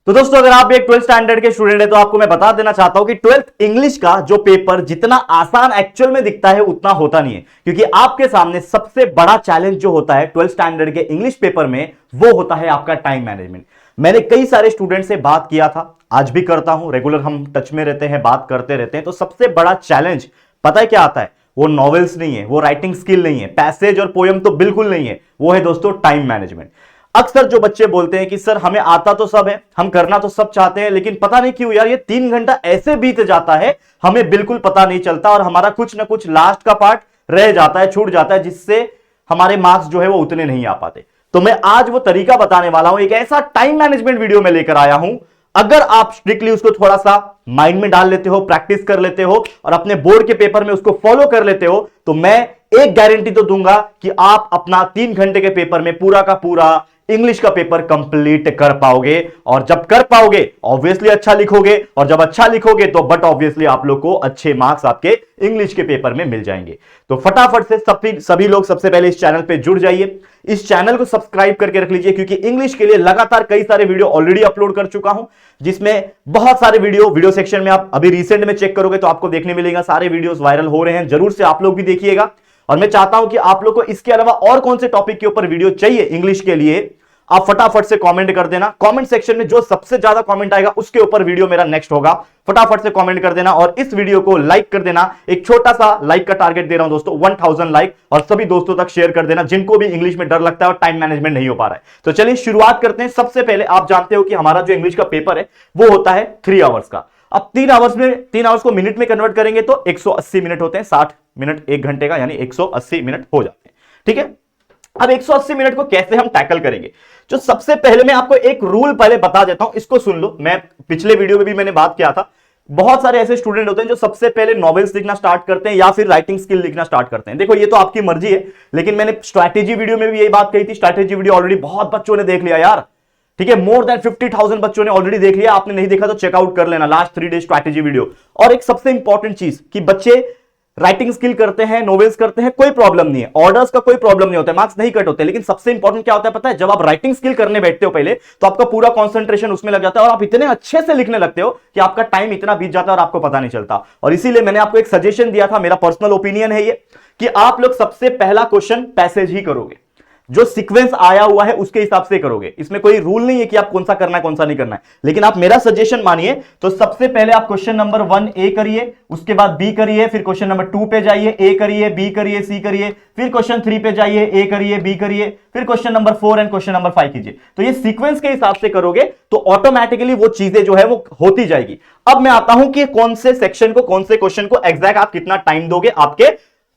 तो दोस्तों अगर आप एक 12th स्टैंडर्ड के स्टूडेंट है तो आपको मैं बता देना चाहता हूं कि 12th इंग्लिश का जो पेपर जितना आसान एक्चुअल में दिखता है उतना होता नहीं है, क्योंकि आपके सामने सबसे बड़ा चैलेंज जो होता है 12th स्टैंडर्ड के इंग्लिश पेपर में वो होता है आपका टाइम मैनेजमेंट। मैंने कई सारे स्टूडेंट से बात किया था, आज भी करता हूं, रेगुलर हम टच में रहते हैं, बात करते रहते हैं। तो सबसे बड़ा चैलेंज पता है क्या आता है? वो नॉवेल्स नहीं है, वो राइटिंग स्किल नहीं है, पैसेज और पोयम तो बिल्कुल नहीं है, वो है दोस्तों टाइम मैनेजमेंट। अक्सर जो बच्चे बोलते हैं कि सर हमें आता तो सब है, हम करना तो सब चाहते हैं, लेकिन पता नहीं क्यों यार ये 3 घंटा ऐसे बीत जाता है, हमें बिल्कुल पता नहीं चलता और हमारा कुछ ना कुछ लास्ट का पार्ट रह जाता है, छूट जाता है, जिससे हमारे मार्क्स जो है वो उतने नहीं आ पाते। तो मैं आज वो तरीका बताने वाला हूं, एक ऐसा टाइम मैनेजमेंट वीडियो में लेकर आया हूं। अगर आप स्ट्रिक्टली उसको थोड़ा सा माइंड में डाल लेते हो, प्रैक्टिस कर लेते हो और अपने बोर्ड के पेपर में उसको फॉलो कर लेते हो, तो मैं एक गारंटी तो दूंगा कि आप अपना 3 घंटे के पेपर में पूरा का पूरा इंग्लिश का पेपर कंप्लीट कर पाओगे। और जब कर पाओगे ऑब्वियसली अच्छा लिखोगे, और जब अच्छा लिखोगे तो बट ऑब्वियसली आप लोग को अच्छे मार्क्स आपके इंग्लिश के पेपर में मिल जाएंगे। तो फटाफट से सभी लोग सबसे पहले इस चैनल पे जुड़ जाइए, इस चैनल को सब्सक्राइब करके रख लीजिए, क्योंकि इंग्लिश के लिए लगातार कई सारे वीडियो ऑलरेडी अपलोड कर चुका हूं, जिसमें बहुत सारे वीडियो सेक्शन में आप अभी रिसेंट में चेक करोगे तो आपको देखने मिलेगा, सारे वीडियोस वायरल हो रहे हैं, जरूर से आप लोग भी देखिएगा। और मैं चाहता हूं कि आप लोग को इसके अलावा और कौन से टॉपिक के ऊपर वीडियो चाहिए इंग्लिश के लिए, आप फटाफट से कमेंट कर देना। कमेंट सेक्शन में जो सबसे ज्यादा कमेंट आएगा उसके ऊपर वीडियो मेरा नेक्स्ट होगा। फटाफट से कमेंट कर देना और इस वीडियो को लाइक कर देना। एक छोटा सा लाइक का टारगेट दे रहा हूं दोस्तों, 1000 लाइक, और सभी दोस्तों तक शेयर कर देना जिनको भी इंग्लिश में डर लगता है और टाइम मैनेजमेंट नहीं हो पा रहा है। तो चलिए शुरुआत करते हैं। सबसे पहले आप जानते हो कि हमारा जो इंग्लिश का पेपर है वो होता है 3 आवर्स का। अब 3 आवर्स को मिनट में कन्वर्ट करेंगे तो 180 मिनट होते हैं, 60 मिनट 1 घंटे का, यानी 180 मिनट हो जाते हैं। ठीक है, अब 180 मिनट को कैसे हम टैकल करेंगे? जो सबसे पहले मैं आपको एक रूल पहले बता देता हूं, इसको सुन लो। मैं पिछले वीडियो में भी मैंने बात किया था, बहुत सारे ऐसे स्टूडेंट होते हैं जो सबसे पहले नॉवेल्स लिखना स्टार्ट करते हैं या फिर राइटिंग स्किल लिखना स्टार्ट करते हैं। देखो ये तो आपकी मर्जी है, लेकिन मैंने स्ट्रैटेजी वीडियो में भी यही बात कही थी। स्ट्रैटेजी वीडियो ऑलरेडी बहुत बच्चों ने देख लिया यार, ठीक है, मोर देन 50,000 बच्चों ने ऑलरेडी देख लिया। आपने नहीं देखा तो चेकआउट कर लेना लास्ट 3 डेज स्ट्रैटेजी वीडियो। और एक सबसे इंपॉर्टेंट चीज कि बच्चे राइटिंग स्किल करते हैं, नोवेल्स करते हैं, कोई प्रॉब्लम नहीं है, ऑर्डर्स का कोई प्रॉब्लम नहीं होता है, मार्क्स नहीं कट होते, लेकिन सबसे इंपॉर्टेंट क्या होता है पता है? जब आप राइटिंग स्किल करने बैठते हो पहले, तो आपका पूरा कंसंट्रेशन उसमें लग जाता है और आप इतने अच्छे से लिखने लगते हो कि आपका टाइम इतना बीत जाता है और आपको पता नहीं चलता। और इसीलिए मैंने आपको एक सजेशन दिया था, मेरा पर्सनल ओपिनियन है ये, कि आप लोग सबसे पहला क्वेश्चन पैसेज ही करोगे, जो सीक्वेंस आया हुआ है उसके हिसाब से करोगे। इसमें कोई रूल नहीं है कि आप कौन सा करना है कौन सा नहीं करना है, लेकिन आप मेरा सजेशन मानिए तो सबसे पहले आप क्वेश्चन नंबर 1 ए करिए, उसके बाद बी करिए, फिर क्वेश्चन नंबर 2 पे जाइए, ए करिए, बी करिए, सी करिए, फिर क्वेश्चन 3 पे जाइए, ए करिए, बी करिए, फिर question number 4 and question number 5 कीजिए। तो ये सीक्वेंस के हिसाब से करोगे तो ऑटोमेटिकली वो चीजें जो है वो होती जाएगी। अब मैं आता हूं कि कौन से सेक्शन को, कौन से क्वेश्चन को एग्जैक्ट आप कितना टाइम दोगे आपके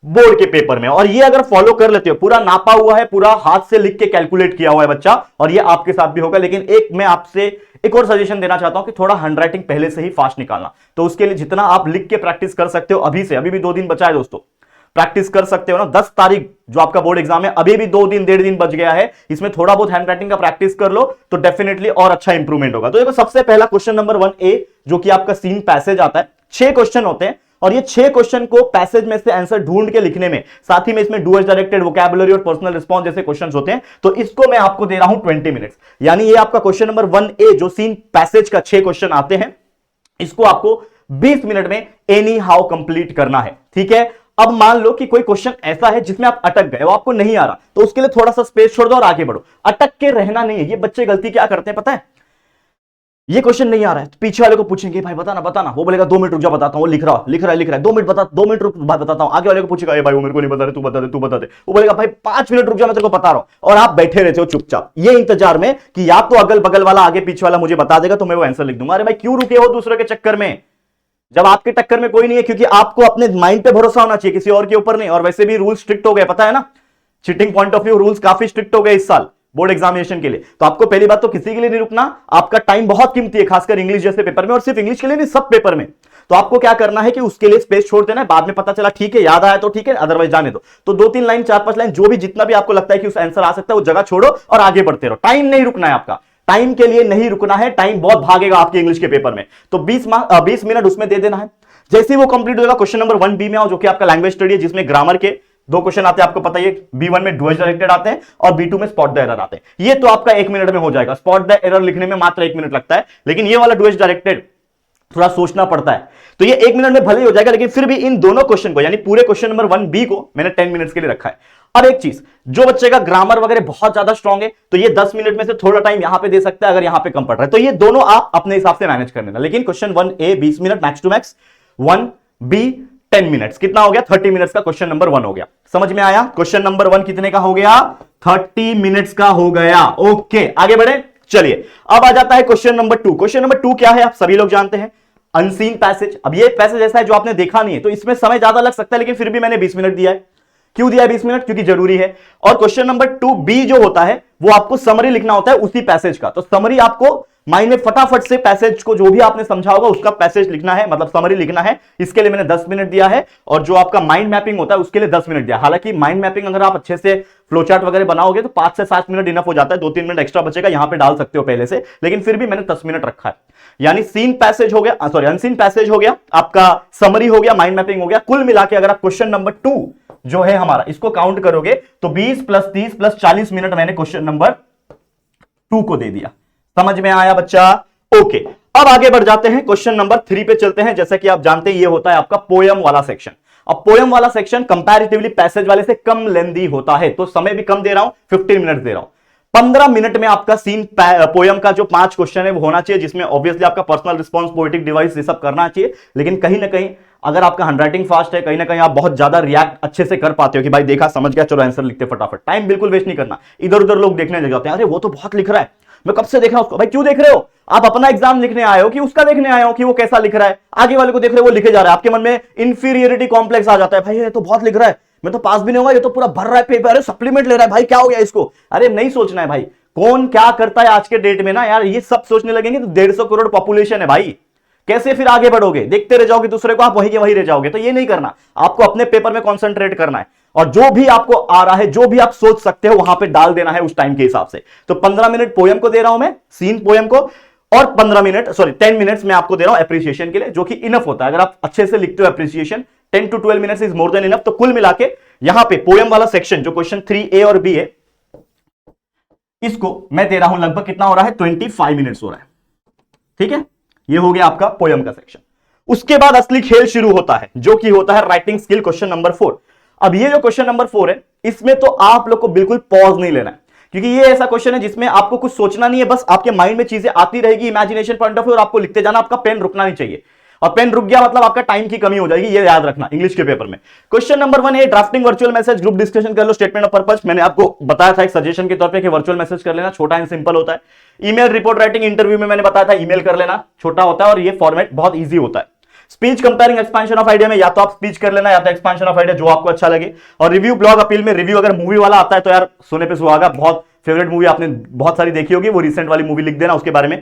बोर्ड के पेपर में। और ये अगर फॉलो कर लेते हो, पूरा नापा हुआ है, पूरा हाथ से लिख के कैलकुलेट किया हुआ है बच्चा, और ये आपके साथ भी होगा। लेकिन एक मैं आपसे एक और सजेशन देना चाहता हूं कि थोड़ा हैंडराइटिंग पहले से ही फास्ट निकालना। तो उसके लिए जितना आप लिख के प्रैक्टिस कर सकते हो अभी से, अभी भी 2 दिन बचा है दोस्तों, प्रैक्टिस कर सकते हो ना। 10 तारीख जो आपका बोर्ड एग्जाम है, अभी भी 2 दिन 1.5 दिन बच गया है, इसमें थोड़ा बहुत हैंडराइटिंग का प्रैक्टिस कर लो तो डेफिनेटली और अच्छा इंप्रूवमेंट होगा। तो देखो सबसे पहला क्वेश्चन नंबर 1 ए, जो कि आपका सीन पैसेज आता है, 6 क्वेश्चन होते हैं, और ये 6 क्वेश्चन को पैसेज में से आंसर ढूंढ के लिखने में, साथ ही में इसमें डूअर्स डायरेक्टेड, वोकैबुलरी और पर्सनल रिस्पांस जैसे क्वेश्चंस होते हैं। तो इसको मैं आपको दे रहा हूं 20 मिनट्स, यानी ये आपका क्वेश्चन नंबर 1 ए जो सीन पैसेज का 6 क्वेश्चन आते हैं, इसको आपको 20 मिनट में एनी हाउ कंप्लीट करना है। ठीक है, अब मान लो कि कोई क्वेश्चन ऐसा है जिसमें आप अटक गए, वो आपको नहीं आ रहा, तो उसके लिए थोड़ा सा स्पेस छोड़ दो और आगे बढ़ो। अटक के रहना नहीं है। ये बच्चे गलती क्या करते हैं पता है? ये क्वेश्चन नहीं आ रहा है तो पीछे वाले को पूछेंगे भाई बताना, वो बोलेगा 2 मिनट रुक जा बताता हूं, वो लिख रहा है 2 मिनट रुक बताता हूं। आगे वाले को पूछेगा भाई वो मेरे को नहीं बता रहे, तू बता दे। वो बोलेगा भाई 5 मिनट रुक जा मैं तेरे को बता रहा हूं, और आप बैठे रहते हो चुपचाप ये इंतजार में कि या तो अगल बगल वाला आगे पीछे वाला मुझे बता देगा तो मैं वो आंसर लिख दूंगा। अरे भाई क्यों रुके हो दूसरे के चक्कर में, जब आपके टक्कर में कोई नहीं है? क्योंकि आपको अपने माइंड पे भरोसा होना चाहिए, किसी और के ऊपर नहीं। और वैसे भी रूल स्ट्रिक्ट हो गए, पता है ना, cheating point of view rules काफी स्ट्रिक्ट हो गए इस साल बोर्ड एग्जामिनेशन के लिए। तो आपको पहली बात तो किसी के लिए नहीं रुकना, आपका टाइम बहुत कीमती है, खासकर इंग्लिश जैसे पेपर में, और सिर्फ इंग्लिश के लिए नहीं सब पेपर में। तो आपको क्या करना है कि उसके लिए स्पेस छोड़ देना है। बाद में पता चला ठीक है याद आया तो ठीक है, अदरवाइज जाने दो। तो 2-3 लाइन 4-5 लाइन जो भी जितना भी आपको लगता है कि उस आंसर आ सकता है वो जगह छोड़ो और आगे बढ़ते रहो। टाइम नहीं रुकना है आपका, टाइम के लिए नहीं रुकना है, टाइम बहुत भागेगा आपके इंग्लिश के पेपर में। तो 20 मिनट उसमें दे देना है। जैसे ही वो कंप्लीट होगा क्वेश्चन नंबर 1 बी में आओ, जो कि आपका लैंग्वेज स्टडी है, जिसमें ग्रामर के दो क्वेश्चन आते हैं, आपको पता ही है, B1 में डुअल डायरेक्टेड आते हैं और B2 में स्पॉट द एरर आते हैं। ये तो आपका 1 मिनट में हो जाएगा, स्पॉट द एरर लिखने में मात्र 1 मिनट लगता है, लेकिन ये वाला डुअल डायरेक्टेड थोड़ा सोचना पड़ता है। तो ये 1 मिनट में भले ही हो जाएगा, लेकिन फिर भी इन दोनों क्वेश्चन को, यानी पूरे क्वेश्चन नंबर 1B को मैंने 10 मिनट्स के लिए रखा है। अब एक चीज, जो बच्चे का ग्रामर वगैरह बहुत ज्यादा स्ट्रांग है, तो ये 10 मिनट में से थोड़ा टाइम यहां पे दे सकता है अगर यहां पे कम पड़ रहा है, तो ये दोनों आप अपने हिसाब से मैनेज कर लेना। लेकिन question 1A 20 minute max to max, 1B 10 minutes, कितना हो गया? 30 मिनट्स का क्वेश्चन नंबर 1 हो गया। समझ में आया? क्वेश्चन नंबर 1 कितने का हो गया? 30 मिनट्स का हो गया। ओके, आगे बढ़े। चलिए, अब आ जाता है क्वेश्चन नंबर 2। क्वेश्चन नंबर 2 क्या है? आप सभी लोग जानते हैं, अनसीन पैसेज। अब ये पैसेज ऐसा है जो आपने देखा नहीं है, तो इसमें समय ज्यादा लग सकता है, लेकिन फिर भी मैंने 20 मिनट दिया है। क्यों दिया है 20 मिनट? क्योंकि जरूरी है। और क्वेश्चन नंबर 2B जो होता है, वो आपको समरी लिखना होता है उसी पैसेज का। तो समरी आपको माइंड में फटाफट से पैसेज को, जो भी आपने समझा होगा उसका पैसेज लिखना है, मतलब समरी लिखना है। इसके लिए मैंने 10 मिनट दिया है, और जो आपका माइंड मैपिंग होता है उसके लिए 10 मिनट दिया। हालांकि माइंड मैपिंग अगर आप अच्छे से फ्लो चार्ट वगैरह बनाओगे तो 5 से 7 मिनट इनफ हो जाता है, 2-3 मिनट एक्स्ट्रा बचेगा, यहां पे डाल सकते हो पहले से, लेकिन फिर भी मैंने 10 मिनट रखा है। यानी सीन पैसेज हो गया, सॉरी अनसीन पैसेज हो गया, आपका समरी हो गया, माइंड मैपिंग हो गया। कुल मिला के अगर आप क्वेश्चन नंबर 2 जो है हमारा, इसको काउंट करोगे तो 20 + 30 + 40 मिनट मैंने क्वेश्चन नंबर 2 को दे दिया। समझ में आया बच्चा? ओके, अब आगे बढ़ जाते हैं, क्वेश्चन नंबर 3 पे चलते हैं। जैसा कि आप जानते हैं, ये होता है आपका पोयम वाला सेक्शन। अब पोयम वाला सेक्शन कंपैरेटिवली पैसेज वाले से कम लेंदी होता है, तो समय भी कम दे रहा हूं, 15 मिनट दे रहा हूं। 15 मिनट में आपका सीन पोयम का जो 5 क्वेश्चन है वो होना चाहिए, जिसमें ऑब्वियसली आपका पर्सनल रिस्पॉन्स, पोएटिक डिवाइस, ये सब करना चाहिए। लेकिन कहीं ना कहीं अगर आपका हैंडराइटिंग फास्ट है, कहीं ना कहीं आप बहुत ज्यादा रिएक्ट अच्छे से कर पाते हो कि भाई देखा, समझ गया, चलो आंसर लिखते फटाफट। टाइम बिल्कुल वेस्ट नहीं करना। इधर उधर लोग देखने लग जाते हैं, अरे वो तो बहुत लिख रहा है, मैं कब से देख रहा हूं उसको। भाई क्यों देख रहे हो? आप अपना एग्जाम लिखने आए हो कि उसका देखने आए हो कि वो कैसा लिख रहा है? आगे वाले को देख रहे हो वो लिखे जा रहा है, आपके मन में इंफीरियरिटी कॉम्प्लेक्स आ जाता है, भाई ये तो बहुत लिख रहा है, मैं तो पास भी नहीं होगा, ये तो पूरा भर रहा है पेपर, अरे सप्लीमेंट ले रहा है, भाई क्या हो गया इसको? अरे नहीं सोचना है भाई, कौन क्या करता है आज के डेट में ना यार, ये सब सोचने लगेंगे तो 150 करोड़ पॉपुलेशन है भाई, कैसे फिर आगे बढ़ोगे? देखते रह जाओगे दूसरे को, आप वही के वही रह जाओगे। तो ये नहीं करना, आपको अपने पेपर में कॉन्सेंट्रेट करना है, और जो भी आपको आ रहा है, जो भी आप सोच सकते हो, वहां पे डाल देना है उस टाइम के हिसाब से। तो 15 मिनट पोयम को दे रहा हूं मैं, सीन पोयम को, और 15 मिनट, सॉरी 10 मिनट्स में आपको दे रहा हूं एप्रिसिएशन के लिए, जो कि इनफ होता है। अगर आप अच्छे से लिखते हो appreciation, 10 to 12 minutes is more than enough. तो कुल मिला के यहां पे पोयम वाला सेक्शन जो क्वेश्चन 3A और B है, इसको मैं दे रहा हूं लगभग, कितना हो रहा है? 25 मिनट्स हो रहा है। ठीक है, ये हो गया आपका पोयम का सेक्शन। उसके बाद असली खेल शुरू होता है, जो कि होता है राइटिंग स्किल, क्वेश्चन नंबर 4। अब ये जो क्वेश्चन नंबर 4 है, इसमें तो आप लोग को बिल्कुल पॉज नहीं लेना है, क्योंकि ये ऐसा क्वेश्चन है जिसमें आपको कुछ सोचना नहीं है, बस आपके माइंड में चीजें आती रहेगी, इमेजिनेशन पॉइंट ऑफ व्यू, और आपको लिखते जाना। आपका पेन रुकना नहीं चाहिए, और पेन रुक गया मतलब आपका टाइम की कमी हो जाएगी, ये याद रखना इंग्लिश के पेपर में। क्वेश्चन नंबर 1 है drafting virtual message, group discussion कर लो, स्टेटमेंट ऑफ पर्पस। मैंने आपको बताया था एक सजेशन के तौर पे कि वर्चुअल मैसेज कर लेना, छोटा एंड सिंपल होता है। ईमेल रिपोर्ट राइटिंग, इंटरव्यू में मैंने बताया था ईमेल कर लेना, छोटा होता है और ये फॉर्मेट बहुत ईजी होता है। Speech comparing expansion of idea में या तो आप स्पीच कर लेना या तो एक्सपेंशन ऑफ आइडिया, जो आपको अच्छा लगे। और रिव्यू ब्लॉग अपील में रिव्यू, अगर मूवी वाला आता है तो यार सोने पे सुहागा, बहुत फेवरेट मूवी आपने बहुत सारी देखी होगी, वो रिसेंट वाली मूवी लिख देना उसके बारे में।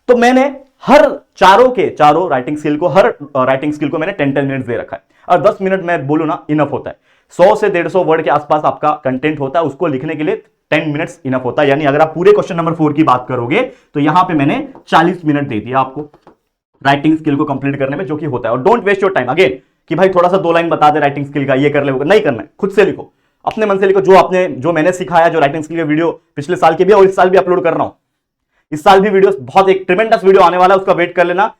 तो मैंने हर चारों राइटिंग स्किल को, हर राइटिंग स्किल को मैंने 10 मिनट्स दे रखा है, और 10 मिनट मैं बोलूं ना इनफ होता है। 100 से 150 वर्ड के आसपास आपका कंटेंट होता है, उसको लिखने के लिए 10 मिनट्स इनफ होता है। यानी अगर आप पूरे क्वेश्चन नंबर 4 की बात करोगे तो यहां पे मैंने 40 मिनट दे दिया आपको राइटिंग स्किल को कंप्लीट करने में, जो कि होता है। और don't waste your time again कि भाई थोड़ा सा 2 लाइन बता दे राइटिंग स्किल का, ये कर ले, नहीं करना है, खुद से लिखो, अपने मन से लिखो। जो मैंने सिखाया, जो राइटिंग स्किल के वीडियो पिछले साल के भी और इस साल भी अपलोड कर रहा हूं, इस साल भी वीडियो बहुत एक ट्रिमेंडस वीडियो आने वाला है, उसका वेट कर लेना।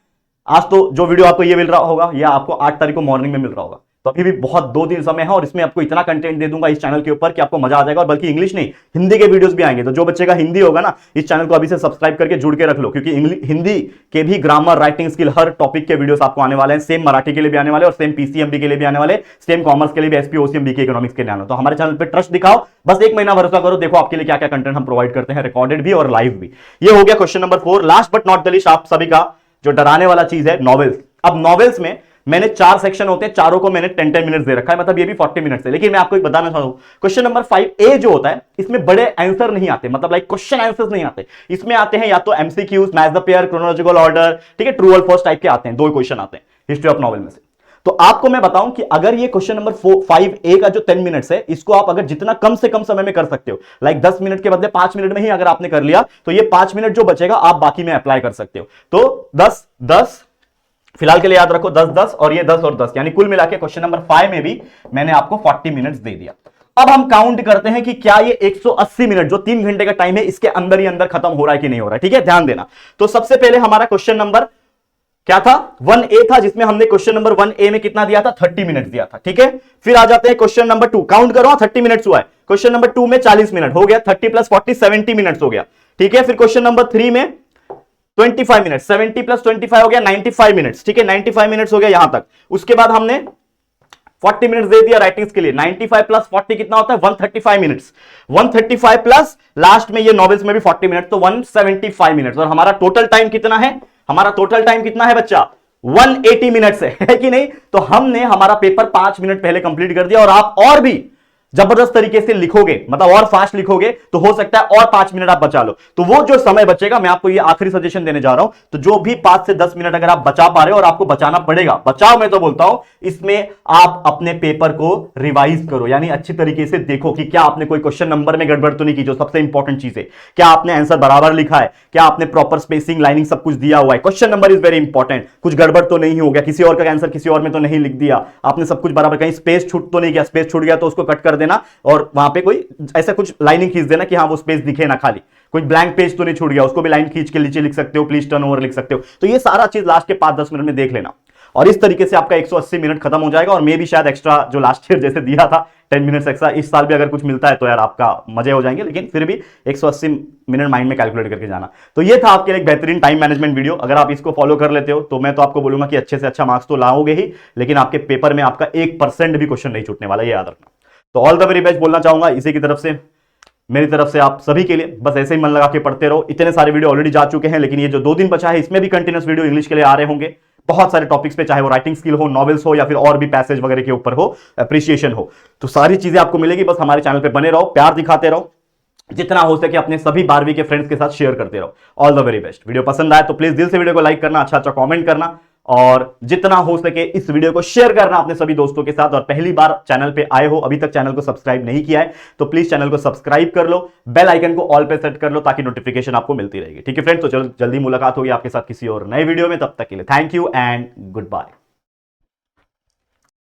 आज तो जो वीडियो आपको ये मिल रहा होगा, या आपको 8 तारीख को मॉर्निंग में मिल रहा होगा, तो अभी भी बहुत 2 दिन समय है, और इसमें आपको इतना कंटेंट दे दूंगा इस चैनल के ऊपर कि आपको मजा आ जाएगा। और बल्कि इंग्लिश नहीं, हिंदी के वीडियोस भी आएंगे। तो जो बच्चे का हिंदी होगा ना, इस चैनल को अभी से सब्सक्राइब करके जुड़ के रख लो, क्योंकि हिंदी के भी ग्रामर, राइटिंग स्किल, हर टॉपिक के वीडियोस आपको आने वाले हैं। सेम मराठी के लिए भी आने वाले, और सेम पीसीएमबी के लिए भी आने वाले, सेम कॉमर्स के लिए भी, एसपी, ओसीएम, बीके, इकोनॉमिक्स के लिए आने। तो हमारे चैनल पर ट्रस्ट दिखाओ, बस 1 महीना भरोसा करो, देखो आपके लिए क्या क्या कंटेंट हम प्रोवाइड करते हैं, रिकॉर्डेड भी और लाइव भी। ये हो गया question number 4। Last but not the least, आप सभी का जो डराने वाला चीज है, नॉवेल्स। अब नॉवेल्स में मैंने 4 सेक्शन होते हैं, चारों को मैंने 10 मिनट्स दे रखा है, मतलब ये भी 40 मिनट्स है। लेकिन मैं आपको एक बताना चाहता हूं, क्वेश्चन नंबर 5A जो होता है, इसमें बड़े आंसर नहीं आते, मतलब लाइक क्वेश्चन आंसर्स नहीं आते। इसमें आते हैं या तो MCQs, match the pair, chronological order, ठीक है, ट्रू और फॉल्स टाइप के आते हैं, 2 क्वेश्चन आते हैं हिस्ट्री ऑफ नॉवेल में से। तो आपको मैं बताऊं कि अगर ये क्वेश्चन नंबर 5A का जो 10 मिनट्स है, इसको आप अगर जितना कम से कम समय में कर सकते हो, लाइक 10 मिनट के बदले 5 मिनट में ही अगर आपने कर लिया, तो ये 5 मिनट जो बचेगा आप बाकी में अप्लाई कर सकते हो। तो 10, 10, फिलहाल के लिए याद रखो 10-10 और ये 10 और 10, यानी कुल मिला के क्वेश्चन नंबर 5 में भी मैंने आपको 40 मिनट्स दे दिया। अब हम काउंट करते हैं कि क्या ये 180 मिनट जो 3 घंटे का टाइम है इसके अंदर ही अंदर खत्म हो रहा है कि नहीं हो रहा है। ठीक है, ध्यान देना। तो सबसे पहले हमारा क्वेश्चन नंबर क्या था, 1A था, जिसमें हमने क्वेश्चन नंबर 1A में कितना दिया था, 30 मिनट दिया था। ठीक है, फिर आ जाते हैं क्वेश्चन नंबर 2, काउंट करो 30 मिनट्स हुआ है। क्वेश्चन नंबर 2 में 40 मिनट हो गया, 30 प्लस 40 70 मिनट्स हो गया। ठीक है, फिर क्वेश्चन नंबर 3 में 25 मिनट, 70 प्लस 25 हो गया 95 मिनट्स। ठीक है, 95 मिनट्स हो गया यहां तक। उसके बाद हमने 40 मिनट्स दे दिया राइटिंग्स के लिए। 95 प्लस 40 कितना होता है, 135 मिनट्स। 135 प्लस लास्ट में ये नॉवेल्स में भी 40 मिनट, तो 175 मिनट्स। और हमारा टोटल टाइम कितना है, हमारा टोटल टाइम कितना है बच्चा, 180 मिनट्स है कि नहीं। तो हमने हमारा पेपर 5 मिनट पहले कंप्लीट कर दिया। और आप और भी जबरदस्त तरीके से लिखोगे, मतलब और फास्ट लिखोगे, तो हो सकता है और 5 मिनट आप बचा लो। तो वो जो समय बचेगा, मैं आपको ये आखिरी सजेशन देने जा रहा हूं, तो जो भी 5 से 10 मिनट अगर आप बचा पा रहे हो, और आपको बचाना पड़ेगा, बचाओ मैं तो बोलता हूं, इसमें आप अपने पेपर को रिवाइज करो, यानी अच्छी तरीके से देखो कि क्या आपने कोई क्वेश्चन नंबर में गड़बड़ तो नहीं की, जो सबसे इंपॉर्टेंट चीज है। क्या आपने आंसर बराबर लिखा है, क्या आपने प्रॉपर स्पेसिंग लाइनिंग सब कुछ दिया हुआ है। Question number is very important. कुछ गड़बड़ तो नहीं हो गया, किसी और का आंसर किसी और में तो नहीं लिख दिया, आपने सब कुछ बराबर, कहीं स्पेस छूट तो नहीं गया, स्पेस छूट गया तो उसको कट कर देना, और वहां पे कोई ऐसा कुछ लाइनिंग खींच देना कि हाँ वो स्पेस दिखे ना, खाली कोई ब्लैंक पेज तो नहीं छूट गया, उसको भी लाइन खींच के नीचे लिख सकते हो, प्लीज टर्न ओवर लिख सकते हो। तो ये सारा चीज लास्ट के 5-10 मिनट में देख लेना, और इस तरीके से आपका 180 मिनट खत्म हो जाएगा। और मे भी शायद एक्स्ट्रा जो लास्ट ईयर जैसे दिया था 10 मिनट्स एक्स्ट्रा, इस साल भी अगर कुछ मिलता है तो यार आपका मजे हो जाएंगे, लेकिन फिर भी 180 मिनट माइंड में कैलकुलेट करके जाना। तो ये था आपके लिए एक बेहतरीन टाइम मैनेजमेंट वीडियो। अगर आप इसको फॉलो कर लेते हो तो मैं तो आपको बोलूंगा कि अच्छे से अच्छा मार्क्स तो लाओगे ही, लेकिन आपके पेपर में आपका 1% भी क्वेश्चन नहीं छूटने वाला, ये याद रखना। तो ऑल द वेरी बेस्ट बोलना चाहूंगा इसी की तरफ से, मेरी तरफ से आप सभी के लिए। बस ऐसे ही मन लगा के पढ़ते रहो। इतने सारे वीडियो ऑलरेडी जा चुके हैं, लेकिन ये जो 2 दिन बचा है इसमें भी कंटिन्यूस वीडियो इंग्लिश के लिए आ रहे होंगे, बहुत सारे टॉपिक्स पे, चाहे वो राइटिंग स्किल हो, नॉवेल्स हो, या फिर और भी पैसेज वगैरह के ऊपर हो, अप्रिसिएशन हो, तो सारी चीजें आपको मिलेगी। बस हमारे चैनल पे बने रहो, प्यार दिखाते रहो, जितना हो सके अपने सभी 12वीं के फ्रेंड्स के साथ शेयर करते रहो। All the very best. Video पसंद आए तो प्लीज दिल से वीडियो को लाइक करना, अच्छा कमेंट करना, और जितना हो सके इस वीडियो को शेयर करना अपने सभी दोस्तों के साथ। और पहली बार चैनल पे आए हो, अभी तक चैनल को सब्सक्राइब नहीं किया है, तो प्लीज चैनल को सब्सक्राइब कर लो, बेल आइकन को ऑल पे सेट कर लो, ताकि नोटिफिकेशन आपको मिलती रहेगी। ठीक है फ्रेंड्स, तो चलो जल्दी मुलाकात होगी आपके साथ किसी और नए वीडियो में। तब तक के लिए thank you and good bye.